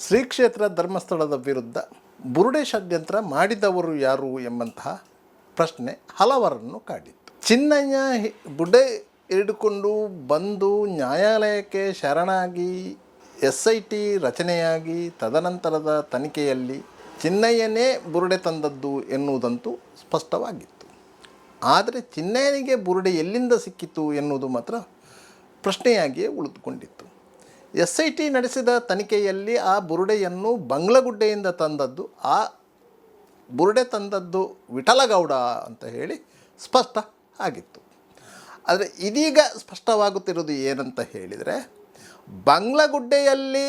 ಶ್ರೀ ಕ್ಷೇತ್ರ ಧರ್ಮಸ್ಥಳದ ವಿರುದ್ಧ ಬುರುಡೆ ಷಡ್ಯಂತ್ರ ಮಾಡಿದವರು ಯಾರು ಎಂಬಂತಹ ಪ್ರಶ್ನೆ ಹಲವರನ್ನು ಕಾಡಿತ್ತು. ಚಿನ್ನಯ್ಯ ಬುರುಡೆ ಹಿಡಿದುಕೊಂಡು ಬಂದು ನ್ಯಾಯಾಲಯಕ್ಕೆ ಶರಣಾಗಿ SIT ರಚನೆಯಾಗಿ ತದನಂತರದ ತನಿಖೆಯಲ್ಲಿ ಚಿನ್ನಯ್ಯನೇ ಬುರುಡೆ ತಂದದ್ದು ಎನ್ನುವುದಂತೂ ಸ್ಪಷ್ಟವಾಗಿತ್ತು. ಆದರೆ ಚಿನ್ನಯ್ಯನಿಗೆ ಬುರುಡೆ ಎಲ್ಲಿಂದ ಸಿಕ್ಕಿತು ಎನ್ನುವುದು ಮಾತ್ರ ಪ್ರಶ್ನೆಯಾಗಿಯೇ ಉಳಿದುಕೊಂಡಿತ್ತು. SIT ನಡೆಸಿದ ತನಿಖೆಯಲ್ಲಿ ಆ ಬುರುಡೆಯನ್ನು ಬಂಗ್ಲಗುಡ್ಡೆಯಿಂದ ತಂದದ್ದು, ಆ ಬುರುಡೆ ತಂದದ್ದು ವಿಠಲಗೌಡ ಅಂತ ಹೇಳಿ ಸ್ಪಷ್ಟ ಆಗಿತ್ತು. ಆದರೆ ಇದೀಗ ಸ್ಪಷ್ಟವಾಗುತ್ತಿರೋದು ಏನಂತ ಹೇಳಿದರೆ, ಬಂಗ್ಲಗುಡ್ಡೆಯಲ್ಲಿ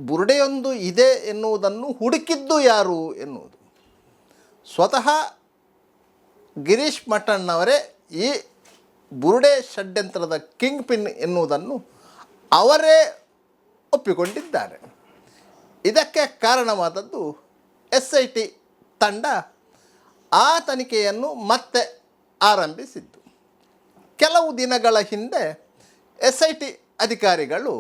ಬುರುಡೆಯೊಂದು ಇದೆ ಎನ್ನುವುದನ್ನು ಹುಡುಕಿದ್ದು ಯಾರು ಎನ್ನುವುದು. ಸ್ವತಃ ಗಿರೀಶ್ ಮಠಣ್ಣವರೇ ಈ ಬುರುಡೆ ಷಡ್ಯಂತ್ರದ ಕಿಂಗ್ ಪಿನ್ ಎನ್ನುವುದನ್ನು ಅವರೇ ಒಪ್ಪಿಕೊಂಡಿದ್ದಾರೆ. ಇದಕ್ಕೆ ಕಾರಣವಾದದ್ದು SIT ತಂಡ ಆ ತನಿಖೆಯನ್ನು ಮತ್ತೆ ಆರಂಭಿಸಿದ್ದು. ಕೆಲವು ದಿನಗಳ ಹಿಂದೆ SIT ಅಧಿಕಾರಿಗಳು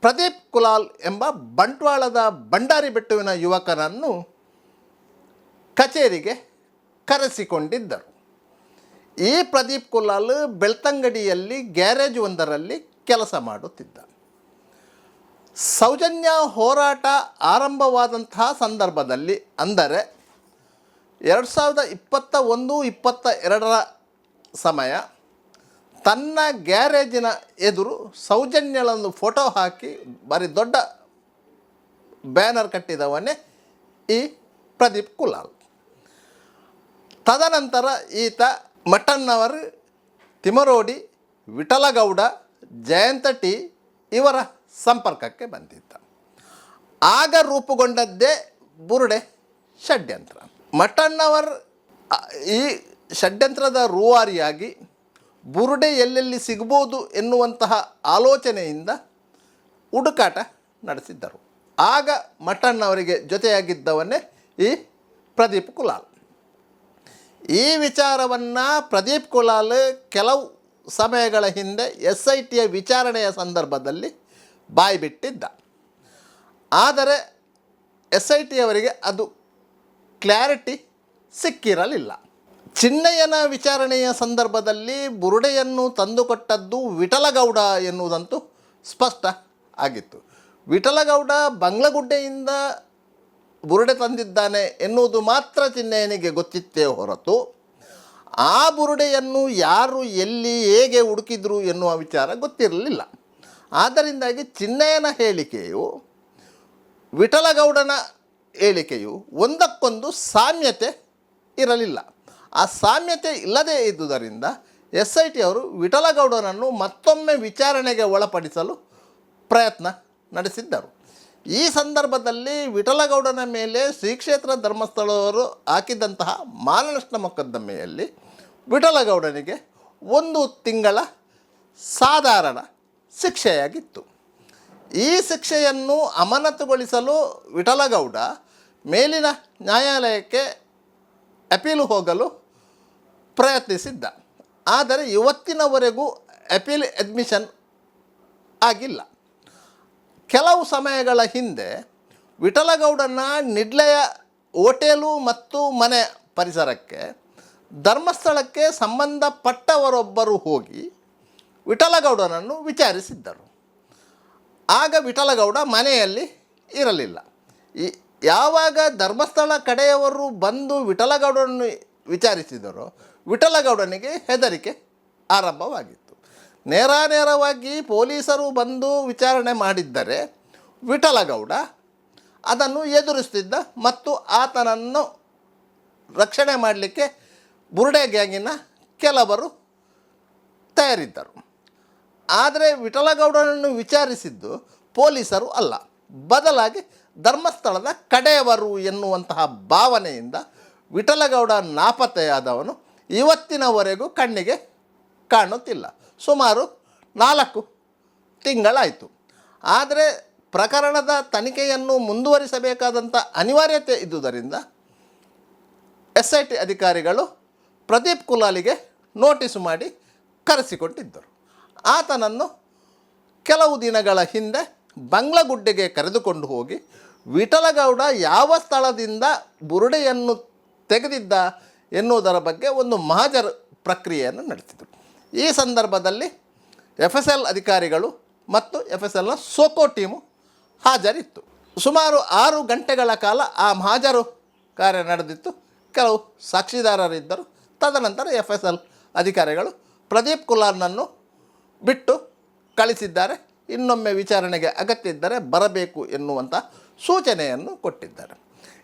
ಪ್ರದೀಪ್ ಕುಲಾಲ್ ಎಂಬ ಬಂಟ್ವಾಳದ ಬಂಡಾರಿ ಬೆಟ್ಟುವಿನ ಯುವಕನನ್ನು ಕಚೇರಿಗೆ ಕರೆಸಿಕೊಂಡಿದ್ದರು. ಈ ಪ್ರದೀಪ್ ಕುಲಾಲ್ ಬೆಳ್ತಂಗಡಿಯಲ್ಲಿ ಗ್ಯಾರೇಜ್ ಒಂದರಲ್ಲಿ ಕೆಲಸ ಮಾಡುತ್ತಿದ್ದ. ಸೌಜನ್ಯ ಹೋರಾಟ ಆರಂಭವಾದಂತಹ ಸಂದರ್ಭದಲ್ಲಿ, ಅಂದರೆ 2021-22 ಸಮಯ, ತನ್ನ ಗ್ಯಾರೇಜಿನ ಎದುರು ಸೌಜನ್ಯಳನ್ನು ಫೋಟೋ ಹಾಕಿ ಭಾರಿ ದೊಡ್ಡ ಬ್ಯಾನರ್ ಕಟ್ಟಿದವನೇ ಈ ಪ್ರದೀಪ್ ಕುಲಾಲ್. ತದನಂತರ ಈತ ಮಠಣ್ಣವರು, ತಿಮರೋಡಿ, ವಿಠಲಗೌಡ, ಜಯಂತ ಟಿ ಇವರ ಸಂಪರ್ಕಕ್ಕೆ ಬಂದಿದ್ದ. ಆಗ ರೂಪುಗೊಂಡದ್ದೇ ಬುರುಡೆ ಷಡ್ಯಂತ್ರ. ಮಠಣ್ಣವರ್ ಈ ಷಡ್ಯಂತ್ರದ ರೂವಾರಿಯಾಗಿ ಬುರುಡೆ ಎಲ್ಲೆಲ್ಲಿ ಸಿಗ್ಬೋದು ಎನ್ನುವಂತಹ ಆಲೋಚನೆಯಿಂದ ಹುಡುಕಾಟ ನಡೆಸಿದ್ದರು. ಆಗ ಮಠಣ್ಣವರಿಗೆ ಜೊತೆಯಾಗಿದ್ದವನ್ನೇ ಈ ಪ್ರದೀಪ್ ಕುಲಾಲ್. ಈ ವಿಚಾರವನ್ನು ಪ್ರದೀಪ್ ಕುಲಾಲ್ ಕೆಲವು ಸಮಯಗಳ ಹಿಂದೆ SITಯ ವಿಚಾರಣೆಯ ಸಂದರ್ಭದಲ್ಲಿ ಬಾಯ್ಬಿಟ್ಟಿದ್ದ. ಆದರೆ SITಯವರಿಗೆ ಅದು ಕ್ಲಾರಿಟಿ ಸಿಕ್ಕಿರಲಿಲ್ಲ. ಚಿನ್ನಯ್ಯನ ವಿಚಾರಣೆಯ ಸಂದರ್ಭದಲ್ಲಿ ಬುರುಡೆಯನ್ನು ತಂದುಕೊಟ್ಟದ್ದು ವಿಠಲಗೌಡ ಎನ್ನುವುದಂತೂ ಸ್ಪಷ್ಟ ಆಗಿತ್ತು. ವಿಠಲಗೌಡ ಬಂಗ್ಲಗುಡ್ಡೆಯಿಂದ ಬುರುಡೆ ತಂದಿದ್ದಾನೆ ಎನ್ನುವುದು ಮಾತ್ರ ಚಿನ್ನಯ್ಯನಿಗೆ ಗೊತ್ತಿತ್ತೇ ಹೊರತು ಆ ಬುರುಡೆಯನ್ನು ಯಾರು ಎಲ್ಲಿ ಹೇಗೆ ಹುಡುಕಿದ್ರು ಎನ್ನುವ ವಿಚಾರ ಗೊತ್ತಿರಲಿಲ್ಲ. ಆದ್ದರಿಂದಾಗಿ ಚಿನ್ನಯ್ಯನ ಹೇಳಿಕೆಯು ವಿಠಲಗೌಡನ ಹೇಳಿಕೆಯು ಒಂದಕ್ಕೊಂದು ಸಾಮ್ಯತೆ ಇರಲಿಲ್ಲ. ಆ ಸಾಮ್ಯತೆ ಇಲ್ಲದೇ ಇದ್ದುದರಿಂದ SITಯವರು ವಿಠಲಗೌಡನನ್ನು ಮತ್ತೊಮ್ಮೆ ವಿಚಾರಣೆಗೆ ಒಳಪಡಿಸಲು ಪ್ರಯತ್ನ ನಡೆಸಿದ್ದರು. ಈ ಸಂದರ್ಭದಲ್ಲಿ ವಿಠಲಗೌಡನ ಮೇಲೆ ಶ್ರೀ ಕ್ಷೇತ್ರ ಧರ್ಮಸ್ಥಳವರು ಹಾಕಿದಂತಹ ಮಾನನಷ್ಟ ಮೊಕದ್ದಮೆಯಲ್ಲಿ ವಿಠಲಗೌಡನಿಗೆ 1 ತಿಂಗಳ ಸಾಧಾರಣ ಶಿಕ್ಷೆಯಾಗಿತ್ತು. ಈ ಶಿಕ್ಷೆಯನ್ನು ಅಮಾನತುಗೊಳಿಸಲು ವಿಠಲಗೌಡ ಮೇಲಿನ ನ್ಯಾಯಾಲಯಕ್ಕೆ ಅಪೀಲು ಹೋಗಲು ಪ್ರಯತ್ನಿಸಿದ್ದ. ಆದರೆ ಇವತ್ತಿನವರೆಗೂ ಅಪೀಲ್ ಅಡ್ಮಿಷನ್ ಆಗಿಲ್ಲ. ಕೆಲವು ಸಮಯಗಳ ಹಿಂದೆ ವಿಠಲಗೌಡನ ನಿಡ್ಲೆಯ ಹೋಟೆಲು ಮತ್ತು ಮನೆ ಪರಿಸರಕ್ಕೆ ಧರ್ಮಸ್ಥಳಕ್ಕೆ ಸಂಬಂಧಪಟ್ಟವರೊಬ್ಬರು ಹೋಗಿ ವಿಠಲಗೌಡನನ್ನು ವಿಚಾರಿಸಿದ್ದರು. ಆಗ ವಿಠಲಗೌಡ ಮನೆಯಲ್ಲಿ ಇರಲಿಲ್ಲ. ಯಾವಾಗ ಧರ್ಮಸ್ಥಳ ಕಡೆಯವರು ಬಂದು ವಿಠಲಗೌಡನನ್ನು ವಿಚಾರಿಸಿದರೋ ವಿಠಲಗೌಡನಿಗೆ ಹೆದರಿಕೆ ಆರಂಭವಾಗಿತ್ತು. ನೇರವಾಗಿ ಪೊಲೀಸರು ಬಂದು ವಿಚಾರಣೆ ಮಾಡಿದ್ದರೆ ವಿಠಲಗೌಡ ಅದನ್ನು ಎದುರಿಸ್ತಿದ್ದ ಮತ್ತು ಆತನನ್ನು ರಕ್ಷಣೆ ಮಾಡಲಿಕ್ಕೆ ಬುರುಡೆ ಗ್ಯಾಂಗಿನ ಕೆಲವರು ತಯಾರಿದ್ದರು. ಆದರೆ ವಿಠಲಗೌಡನನ್ನು ವಿಚಾರಿಸಿದ್ದು ಪೊಲೀಸರು ಅಲ್ಲ, ಬದಲಾಗಿ ಧರ್ಮಸ್ಥಳದ ಕಡೆಯವರು ಎನ್ನುವಂತಹ ಭಾವನೆಯಿಂದ ವಿಠಲಗೌಡ ನಾಪತ್ತೆಯಾದವನು ಇವತ್ತಿನವರೆಗೂ ಕಣ್ಣಿಗೆ ಕಾಣುತ್ತಿಲ್ಲ. ಸುಮಾರು 4 ತಿಂಗಳಾಯಿತು. ಆದರೆ ಪ್ರಕರಣದ ತನಿಖೆಯನ್ನು ಮುಂದುವರಿಸಬೇಕಾದಂಥ ಅನಿವಾರ್ಯತೆ ಇದ್ದುದರಿಂದ SIT ಅಧಿಕಾರಿಗಳು ಪ್ರದೀಪ್ ಕುಲಾಲಿಗೆ ನೋಟಿಸು ಮಾಡಿ ಕರೆಸಿಕೊಂಡಿದ್ದರು. ಆತನನ್ನು ಕೆಲವು ದಿನಗಳ ಹಿಂದೆ ಬಂಗ್ಲಗುಡ್ಡೆಗೆ ಕರೆದುಕೊಂಡು ಹೋಗಿ ವಿಠಲಗೌಡ ಯಾವ ಸ್ಥಳದಿಂದ ಬುರುಡೆಯನ್ನು ತೆಗೆದಿದ್ದ ಎನ್ನುವುದರ ಬಗ್ಗೆ ಒಂದು ಮಹಜರ್ ಪ್ರಕ್ರಿಯೆಯನ್ನು ನಡೆಸಿದರು. ಈ ಸಂದರ್ಭದಲ್ಲಿ FSL ಅಧಿಕಾರಿಗಳು ಮತ್ತು FSLನ ಸೋಕೋ ಟೀಮು ಹಾಜರಿತ್ತು. ಸುಮಾರು 6 ಗಂಟೆಗಳ ಕಾಲ ಆ ಮಹಜರು ಕಾರ್ಯ ನಡೆದಿತ್ತು. ಕೆಲವು ಸಾಕ್ಷಿದಾರರಿದ್ದರು. ತದನಂತರ FSL ಅಧಿಕಾರಿಗಳು ಪ್ರದೀಪ್ ಕುಲಾಲ್ನನ್ನು ಬಿಟ್ಟು ಕಳಿಸಿದ್ದಾರೆ. ಇನ್ನೊಮ್ಮೆ ವಿಚಾರಣೆಗೆ ಅಗತ್ಯ ಇದ್ದರೆ ಬರಬೇಕು ಎನ್ನುವಂಥ ಸೂಚನೆಯನ್ನು ಕೊಟ್ಟಿದ್ದಾರೆ.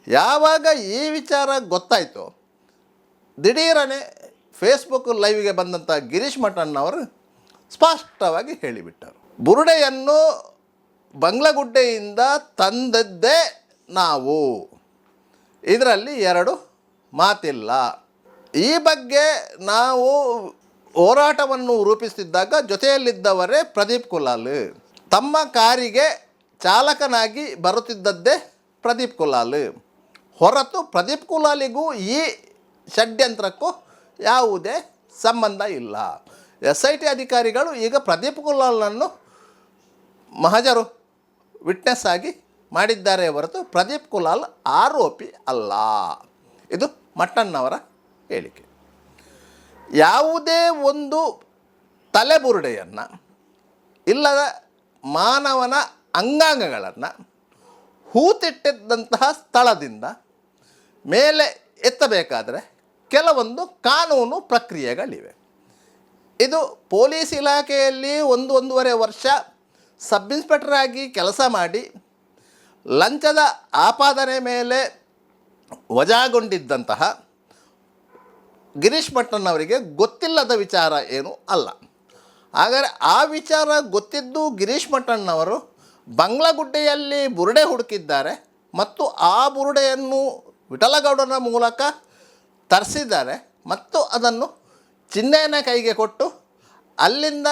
ಯಾವಾಗ ಈ ವಿಚಾರ ಗೊತ್ತಾಯಿತು, ದಿಢೀರನೆ ಫೇಸ್ಬುಕ್ ಲೈವ್ಗೆ ಬಂದಂಥ ಗಿರೀಶ್ ಮಠಣ್ಣವರು ಸ್ಪಷ್ಟವಾಗಿ ಹೇಳಿಬಿಟ್ಟರು, ಬುರುಡೆಯನ್ನು ಬಂಗ್ಲಗುಡ್ಡೆಯಿಂದ ತಂದದ್ದೇ ನಾವು, ಇದರಲ್ಲಿ 2 ಮಾತಿಲ್ಲ. ಈ ಬಗ್ಗೆ ನಾವು ಹೋರಾಟವನ್ನು ರೂಪಿಸುತ್ತಿದ್ದಾಗ ಜೊತೆಯಲ್ಲಿದ್ದವರೇ ಪ್ರದೀಪ್ ಕುಲಾಲ್. ತಮ್ಮ ಕಾರಿಗೆ ಚಾಲಕನಾಗಿ ಬರುತ್ತಿದ್ದದ್ದೇ ಪ್ರದೀಪ್ ಕುಲಾಲ್ ಹೊರತು ಪ್ರದೀಪ್ ಕುಲಾಲಿಗೂ ಈ ಷಡ್ಯಂತ್ರಕ್ಕೂ ಯಾವುದೇ ಸಂಬಂಧ ಇಲ್ಲ. SIT ಅಧಿಕಾರಿಗಳು ಈಗ ಪ್ರದೀಪ್ ಕುಲಾಲ್ನನ್ನು ಮಹಜರು ವಿಟ್ನೆಸ್ ಆಗಿ ಮಾಡಿದ್ದಾರೆ ಹೊರತು ಪ್ರದೀಪ್ ಕುಲಾಲ್ ಆರೋಪಿ ಅಲ್ಲ. ಇದು ಮಟ್ಟಣ್ಣವರ ಹೇಳಿಕೆ. ಯಾವುದೇ ಒಂದು ತಲೆಬುರುಡೆಯನ್ನು ಇಲ್ಲದ ಮಾನವನ ಅಂಗಾಂಗಗಳನ್ನು ಹೂತಿಟ್ಟಿದ್ದಂತಹ ಸ್ಥಳದಿಂದ ಮೇಲೆ ಎತ್ತಬೇಕಾದರೆ ಕೆಲವೊಂದು ಕಾನೂನು ಪ್ರಕ್ರಿಯೆಗಳಿವೆ. ಇದು ಪೊಲೀಸ್ ಇಲಾಖೆಯಲ್ಲಿ 1-1.5 ವರ್ಷ ಸಬ್ ಇನ್ಸ್ಪೆಕ್ಟರ್ ಆಗಿ ಕೆಲಸ ಮಾಡಿ ಲಂಚದ ಆಪಾದನೆ ಮೇಲೆ ವಜಾಗೊಂಡಿದ್ದಂತಹ ಗಿರೀಶ್ ಮಟ್ಟಣ್ಣವರಿಗೆ ಗೊತ್ತಿಲ್ಲದ ವಿಚಾರ ಏನೂ ಅಲ್ಲ. ಹಾಗಾದರೆ ಆ ವಿಚಾರ ಗೊತ್ತಿದ್ದು ಗಿರೀಶ್ ಮಟ್ಟಣ್ಣವರು ಬಂಗ್ಲಗುಡ್ಡೆಯಲ್ಲಿ ಬುರುಡೆ ಹುಡುಕಿದ್ದಾರೆ ಮತ್ತು ಆ ಬುರುಡೆಯನ್ನು ವಿಠಲಗೌಡನ ಮೂಲಕ ತರಿಸಿದ್ದಾರೆ ಮತ್ತು ಅದನ್ನು ಚಿನ್ನಯ್ಯನ ಕೈಗೆ ಕೊಟ್ಟು ಅಲ್ಲಿಂದ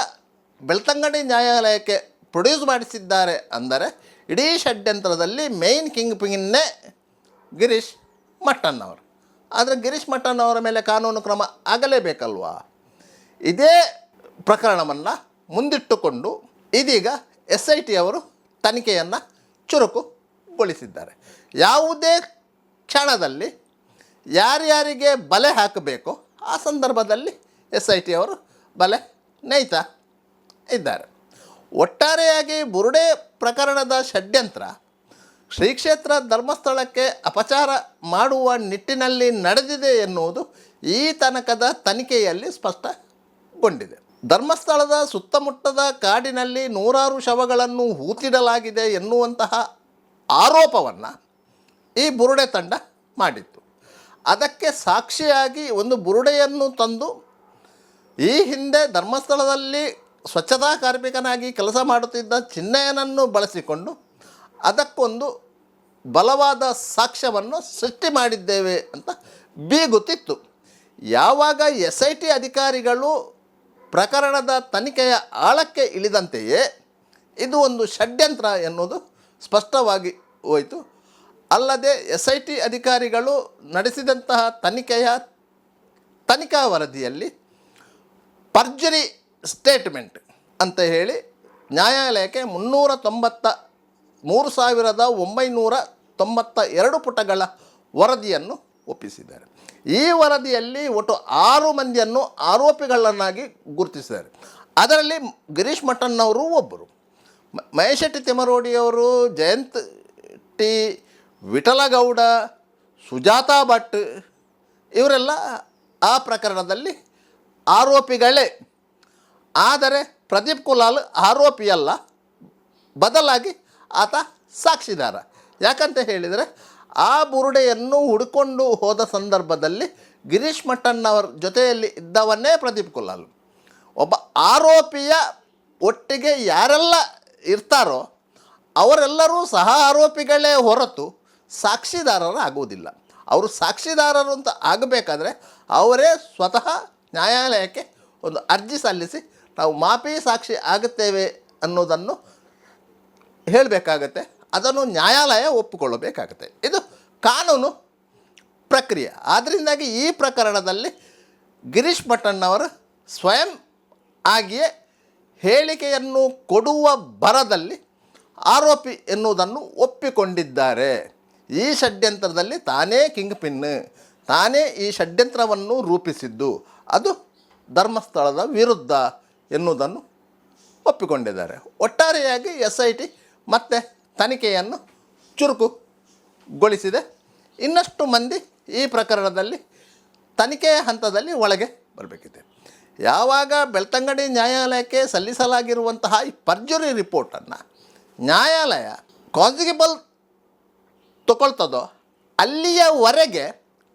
ಬೆಳ್ತಂಗಡಿ ನ್ಯಾಯಾಲಯಕ್ಕೆ ಪ್ರೊಡ್ಯೂಸ್ ಮಾಡಿಸಿದ್ದಾರೆ. ಅಂದರೆ ಇಡೀ ಷಡ್ಯಂತ್ರದಲ್ಲಿ ಮೇಯ್ನ್ ಕಿಂಗ್ ಪಿನ್ನೇ ಗಿರೀಶ್ ಮಟ್ಟಣ್ಣವರು. ಆದರೆ ಗಿರೀಶ್ ಮಟ್ಟಣ್ಣವರ ಮೇಲೆ ಕಾನೂನು ಕ್ರಮ ಆಗಲೇಬೇಕಲ್ವಾ? ಇದೇ ಪ್ರಕರಣವನ್ನು ಮುಂದಿಟ್ಟುಕೊಂಡು ಇದೀಗ SIT ಅವರು ತನಿಖೆಯನ್ನು ಚುರುಕುಗೊಳಿಸಿದ್ದಾರೆ. ಯಾವುದೇ ಕ್ಷಣದಲ್ಲಿ ಯಾರ್ಯಾರಿಗೆ ಬಲೆ ಹಾಕಬೇಕೋ ಆ ಸಂದರ್ಭದಲ್ಲಿ SIT ಅವರು ಬಲೆ ನೇಯ್ತಾ ಇದ್ದಾರೆ. ಒಟ್ಟಾರೆಯಾಗಿ ಬುರುಡೆ ಪ್ರಕರಣದ ಷಡ್ಯಂತ್ರ ಶ್ರೀ ಕ್ಷೇತ್ರ ಧರ್ಮಸ್ಥಳಕ್ಕೆ ಅಪಚಾರ ಮಾಡುವ ನಿಟ್ಟಿನಲ್ಲಿ ನಡೆದಿದೆ ಎನ್ನುವುದು ಈ ತನಕದ ತನಿಖೆಯಲ್ಲಿ ಸ್ಪಷ್ಟಗೊಂಡಿದೆ. ಧರ್ಮಸ್ಥಳದ ಸುತ್ತಮುತ್ತದ ಕಾಡಿನಲ್ಲಿ 100 ಶವಗಳನ್ನು ಹೂತಿಡಲಾಗಿದೆ ಎನ್ನುವಂತಹ ಆರೋಪವನ್ನು ಈ ಬುರುಡೆ ತಂಡ ಮಾಡಿತ್ತು. ಅದಕ್ಕೆ ಸಾಕ್ಷಿಯಾಗಿ ಒಂದು ಬುರುಡೆಯನ್ನು ತಂದು ಈ ಹಿಂದೆ ಧರ್ಮಸ್ಥಳದಲ್ಲಿ ಸ್ವಚ್ಛತಾ ಕಾರ್ಮಿಕನಾಗಿ ಕೆಲಸ ಮಾಡುತ್ತಿದ್ದ ಚಿನ್ನಯ್ಯನನ್ನು ಬಳಸಿಕೊಂಡು ಅದಕ್ಕೊಂದು ಬಲವಾದ ಸಾಕ್ಷ್ಯವನ್ನು ಸೃಷ್ಟಿ ಮಾಡಿದ್ದೇವೆ ಅಂತ ಬೀಗುತ್ತಿತ್ತು. ಯಾವಾಗ SIT ಅಧಿಕಾರಿಗಳು ಪ್ರಕರಣದ ತನಿಖೆಯ ಆಳಕ್ಕೆ ಇಳಿದಂತೆಯೇ ಇದು ಒಂದು ಷಡ್ಯಂತ್ರ ಎನ್ನುವುದು ಸ್ಪಷ್ಟವಾಗಿ ಹೋಯಿತು. ಅಲ್ಲದೆ SIT ಅಧಿಕಾರಿಗಳು ನಡೆಸಿದಂತಹ ತನಿಖಾ ವರದಿಯಲ್ಲಿ ಪರ್ಜರಿ ಸ್ಟೇಟ್ಮೆಂಟ್ ಅಂತ ಹೇಳಿ ನ್ಯಾಯಾಲಯಕ್ಕೆ 393,992 ಪುಟಗಳ ವರದಿಯನ್ನು ಒಪ್ಪಿಸಿದ್ದಾರೆ. ಈ ವರದಿಯಲ್ಲಿ ಒಟ್ಟು 6 ಮಂದಿಯನ್ನು ಆರೋಪಿಗಳನ್ನಾಗಿ ಗುರುತಿಸಿದ್ದಾರೆ. ಅದರಲ್ಲಿ ಗಿರೀಶ್ ಮಟ್ಟಣ್ಣವರು ಒಬ್ಬರು. ಮಹೇಶ್ ಶೆಟ್ಟಿ ತಿಮರೋಡಿಯವರು, ಜಯಂತ್ ಟಿ, ವಿಠಲಗೌಡ, ಸುಜಾತಾ ಭಟ್ ಇವರೆಲ್ಲ ಆ ಪ್ರಕರಣದಲ್ಲಿ ಆರೋಪಿಗಳೇ. ಆದರೆ ಪ್ರದೀಪ್ ಕುಲಾಲ್ ಆರೋಪಿಯಲ್ಲ, ಬದಲಾಗಿ ಆತ ಸಾಕ್ಷಿದಾರ. ಯಾಕಂತ ಹೇಳಿದರೆ ಆ ಬುರುಡೆಯನ್ನು ಹುಡುಕೊಂಡು ಹೋದ ಸಂದರ್ಭದಲ್ಲಿ ಗಿರೀಶ್ ಮಟ್ಟಣ್ಣವರ ಜೊತೆಯಲ್ಲಿ ಇದ್ದವನ್ನೇ ಪ್ರದೀಪ್ ಕುಲಾಲ್. ಒಬ್ಬ ಆರೋಪಿಯ ಒಟ್ಟಿಗೆ ಯಾರೆಲ್ಲ ಇರ್ತಾರೋ ಅವರೆಲ್ಲರೂ ಸಹ ಆರೋಪಿಗಳೇ ಹೊರತು ಸಾಕ್ಷಿದಾರರಾಗುವುದಿಲ್ಲ. ಅವರು ಸಾಕ್ಷಿದಾರರು ಅಂತ ಆಗಬೇಕಾದ್ರೆ ಅವರೇ ಸ್ವತಃ ನ್ಯಾಯಾಲಯಕ್ಕೆ ಒಂದು ಅರ್ಜಿ ಸಲ್ಲಿಸಿ ನಾವು ಮಾಪಿ ಸಾಕ್ಷಿ ಆಗುತ್ತೇವೆ ಅನ್ನೋದನ್ನು ಹೇಳಬೇಕಾಗತ್ತೆ. ಅದನ್ನು ನ್ಯಾಯಾಲಯ ಒಪ್ಪಿಕೊಳ್ಳಬೇಕಾಗತ್ತೆ. ಇದು ಕಾನೂನು ಪ್ರಕ್ರಿಯೆ. ಆದ್ದರಿಂದಾಗಿ ಈ ಪ್ರಕರಣದಲ್ಲಿ ಗಿರೀಶ್ ಮಟ್ಟಣ್ಣವರು ಸ್ವಯಂ ಆಗಿಯೇ ಹೇಳಿಕೆಯನ್ನು ಕೊಡುವ ಬರದಲ್ಲಿ ಆರೋಪಿ ಎನ್ನುವುದನ್ನು ಒಪ್ಪಿಕೊಂಡಿದ್ದಾರೆ. ಈ ಷಡ್ಯಂತ್ರದಲ್ಲಿ ತಾನೇ ಕಿಂಗ್ ಪಿನ್, ತಾನೇ ಈ ಷಡ್ಯಂತ್ರವನ್ನು ರೂಪಿಸಿದ್ದು, ಅದು ಧರ್ಮಸ್ಥಳದ ವಿರುದ್ಧ ಎನ್ನುವುದನ್ನು ಒಪ್ಪಿಕೊಂಡಿದ್ದಾರೆ. ಒಟ್ಟಾರೆಯಾಗಿ SIT ಮತ್ತೆ ತನಿಖೆಯನ್ನು ಚುರುಕುಗೊಳಿಸಿದೆ. ಇನ್ನಷ್ಟು ಮಂದಿ ಈ ಪ್ರಕರಣದಲ್ಲಿ ತನಿಖೆಯ ಹಂತದಲ್ಲಿ ಒಳಗೆ ಬರಬೇಕಿದೆ. ಯಾವಾಗ ಬೆಳ್ತಂಗಡಿ ನ್ಯಾಯಾಲಯಕ್ಕೆ ಸಲ್ಲಿಸಲಾಗಿರುವಂತಹ ಈ ಪರ್ಜುರಿ ರಿಪೋರ್ಟನ್ನು ನ್ಯಾಯಾಲಯ ಕಾನ್ಸಿಗಬಲ್ ತಗೊಳ್ತದೋ ಅಲ್ಲಿಯವರೆಗೆ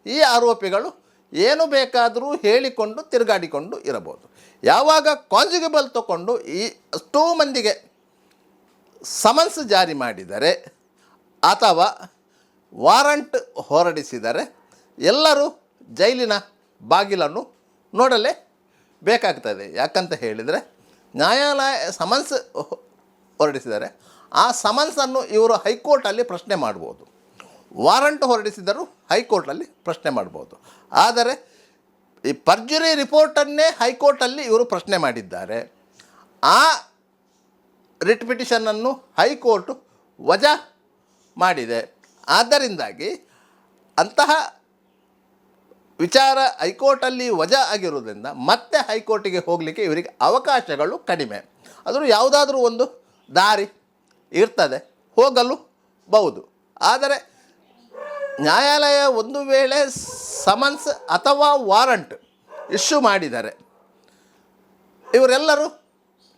ಈ ಆರೋಪಿಗಳು ಏನು ಬೇಕಾದರೂ ಹೇಳಿಕೊಂಡು ತಿರುಗಾಡಿಕೊಂಡು ಇರಬಹುದು. ಯಾವಾಗ ಕಾನ್ಸಿಗಬಲ್ ತಗೊಂಡು ಈ ಅಷ್ಟೂ ಮಂದಿಗೆ ಸಮನ್ಸ್ ಜಾರಿ ಮಾಡಿದರೆ ಅಥವಾ ವಾರಂಟ್ ಹೊರಡಿಸಿದರೆ ಎಲ್ಲರೂ ಜೈಲಿನ ಬಾಗಿಲನ್ನು ನೋಡಲೇ ಬೇಕಾಗ್ತದೆ. ಯಾಕಂತ ಹೇಳಿದರೆ ನ್ಯಾಯಾಲಯ ಸಮನ್ಸ್ ಹೊರಡಿಸಿದರೆ ಆ ಸಮನ್ಸನ್ನು ಇವರು ಹೈಕೋರ್ಟಲ್ಲಿ ಪ್ರಶ್ನೆ ಮಾಡ್ಬೋದು, ವಾರಂಟ್ ಹೊರಡಿಸಿದರೂ ಹೈಕೋರ್ಟಲ್ಲಿ ಪ್ರಶ್ನೆ ಮಾಡ್ಬೋದು. ಆದರೆ ಈ ಪರ್ಜುರಿ ರಿಪೋರ್ಟನ್ನೇ ಹೈಕೋರ್ಟಲ್ಲಿ ಇವರು ಪ್ರಶ್ನೆ ಮಾಡಿದ್ದಾರೆ. ಆ ರಿಟ್ ಪಿಟಿಷನನ್ನು ಹೈಕೋರ್ಟು ವಜಾ ಮಾಡಿದೆ. ಆದ್ದರಿಂದಾಗಿ ಅಂತಹ ವಿಚಾರ ಹೈಕೋರ್ಟಲ್ಲಿ ವಜಾ ಆಗಿರುವುದರಿಂದ ಮತ್ತೆ ಹೈಕೋರ್ಟಿಗೆ ಹೋಗಲಿಕ್ಕೆ ಇವರಿಗೆ ಅವಕಾಶಗಳು ಕಡಿಮೆ. ಆದರೂ ಯಾವುದಾದ್ರೂ ಒಂದು ದಾರಿ ಇರ್ತದೆ, ಹೋಗಲು ಬಹುದು. ಆದರೆ ನ್ಯಾಯಾಲಯ ಒಂದು ವೇಳೆ ಸಮನ್ಸ್ ಅಥವಾ ವಾರಂಟ್ ಇಶ್ಯೂ ಮಾಡಿದರೆ ಇವರೆಲ್ಲರೂ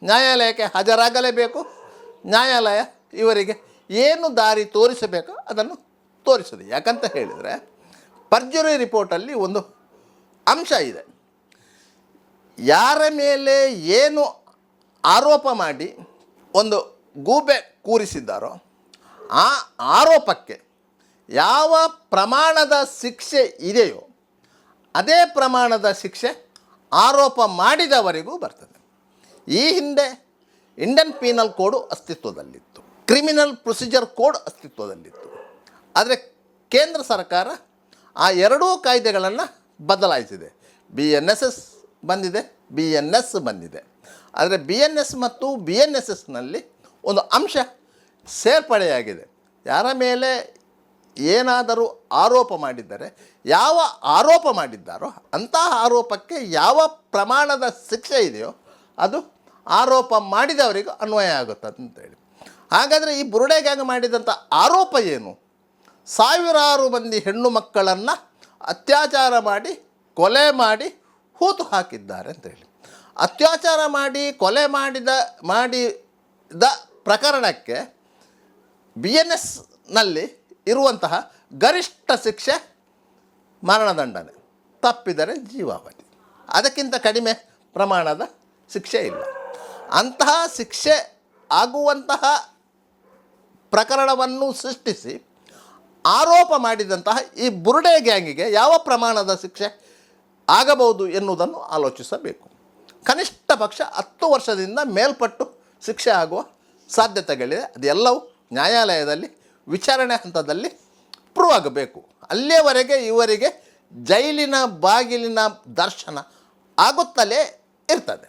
ನ್ಯಾಯಾಲಯಕ್ಕೆ ಹಾಜರಾಗಲೇಬೇಕು. ನ್ಯಾಯಾಲಯ ಇವರಿಗೆ ಏನು ದಾರಿ ತೋರಿಸಬೇಕೋ ಅದನ್ನು ತೋರಿಸೋದು. ಯಾಕಂತ ಹೇಳಿದರೆ ಪರ್ಜುರಿ ರಿಪೋರ್ಟಲ್ಲಿ ಒಂದು ಅಂಶ ಇದೆ. ಯಾರ ಮೇಲೆ ಏನು ಆರೋಪ ಮಾಡಿ ಒಂದು ಗೂಬೆ ಕೂರಿಸಿದ್ದಾರೋ ಆ ಆರೋಪಕ್ಕೆ ಯಾವ ಪ್ರಮಾಣದ ಶಿಕ್ಷೆ ಇದೆಯೋ ಅದೇ ಪ್ರಮಾಣದ ಶಿಕ್ಷೆ ಆರೋಪ ಮಾಡಿದವರಿಗೂ ಬರ್ತದೆ. ಈ ಹಿಂದೆ ಇಂಡಿಯನ್ ಪೀನಲ್ ಕೋಡು ಅಸ್ತಿತ್ವದಲ್ಲಿತ್ತು, ಕ್ರಿಮಿನಲ್ ಪ್ರೊಸೀಜರ್ ಕೋಡ್ ಅಸ್ತಿತ್ವದಲ್ಲಿತ್ತು. ಆದರೆ ಕೇಂದ್ರ ಸರ್ಕಾರ ಆ ಎರಡೂ ಕಾಯ್ದೆಗಳನ್ನು ಬದಲಾಯಿಸಿದೆ. BNSS ಬಂದಿದೆ, BNS ಬಂದಿದೆ. ಆದರೆ BNS ಮತ್ತು BNSSನಲ್ಲಿ ಒಂದು ಅಂಶ ಸೇರ್ಪಡೆಯಾಗಿದೆ. ಯಾರ ಮೇಲೆ ಏನಾದರೂ ಆರೋಪ ಮಾಡಿದ್ದರೆ, ಯಾವ ಆರೋಪ ಮಾಡಿದ್ದಾರೋ ಅಂತಹ ಆರೋಪಕ್ಕೆ ಯಾವ ಪ್ರಮಾಣದ ಶಿಕ್ಷೆ ಇದೆಯೋ ಅದು ಆರೋಪ ಮಾಡಿದವರಿಗೂ ಅನ್ವಯ ಆಗುತ್ತದೆ ಅಂತೇಳಿ. ಹಾಗಾದರೆ ಈ ಬುರುಡೆ ಗ್ಯಾಂಗ್ ಮಾಡಿದಂಥ ಆರೋಪ ಏನು? ಸಾವಿರಾರು ಮಂದಿ ಹೆಣ್ಣು ಮಕ್ಕಳನ್ನು ಅತ್ಯಾಚಾರ ಮಾಡಿ ಕೊಲೆ ಮಾಡಿ ಹೂತು ಹಾಕಿದ್ದಾರೆ ಅಂತೇಳಿ. ಅತ್ಯಾಚಾರ ಮಾಡಿ ಕೊಲೆ ಮಾಡಿದ ಪ್ರಕರಣಕ್ಕೆ BNSನಲ್ಲಿ ಇರುವಂತಹ ಗರಿಷ್ಠ ಶಿಕ್ಷೆ ಮರಣದಂಡನೆ, ತಪ್ಪಿದರೆ ಜೀವಾವಧಿ. ಅದಕ್ಕಿಂತ ಕಡಿಮೆ ಪ್ರಮಾಣದ ಶಿಕ್ಷೆ ಇಲ್ಲ. ಅಂತಹ ಶಿಕ್ಷೆ ಆಗುವಂತಹ ಪ್ರಕರಣವನ್ನು ಸೃಷ್ಟಿಸಿ ಆರೋಪ ಮಾಡಿದಂತಹ ಈ ಬುರುಡೆ ಗ್ಯಾಂಗಿಗೆ ಯಾವ ಪ್ರಮಾಣದ ಶಿಕ್ಷೆ ಆಗಬಹುದು ಎನ್ನುವುದನ್ನು ಆಲೋಚಿಸಬೇಕು. ಕನಿಷ್ಠ ಪಕ್ಷ 10 ವರ್ಷದಿಂದ ಮೇಲ್ಪಟ್ಟು ಶಿಕ್ಷೆ ಆಗುವ ಸಾಧ್ಯತೆಗಳಿದೆ. ಅದೆಲ್ಲವೂ ನ್ಯಾಯಾಲಯದಲ್ಲಿ ವಿಚಾರಣೆ ಹಂತದಲ್ಲಿ ಪ್ರೂವ್ ಆಗಬೇಕು. ಅಲ್ಲಿಯವರೆಗೆ ಇವರಿಗೆ ಜೈಲಿನ ಬಾಗಿಲಿನ ದರ್ಶನ ಆಗುತ್ತಲೇ ಇರ್ತದೆ.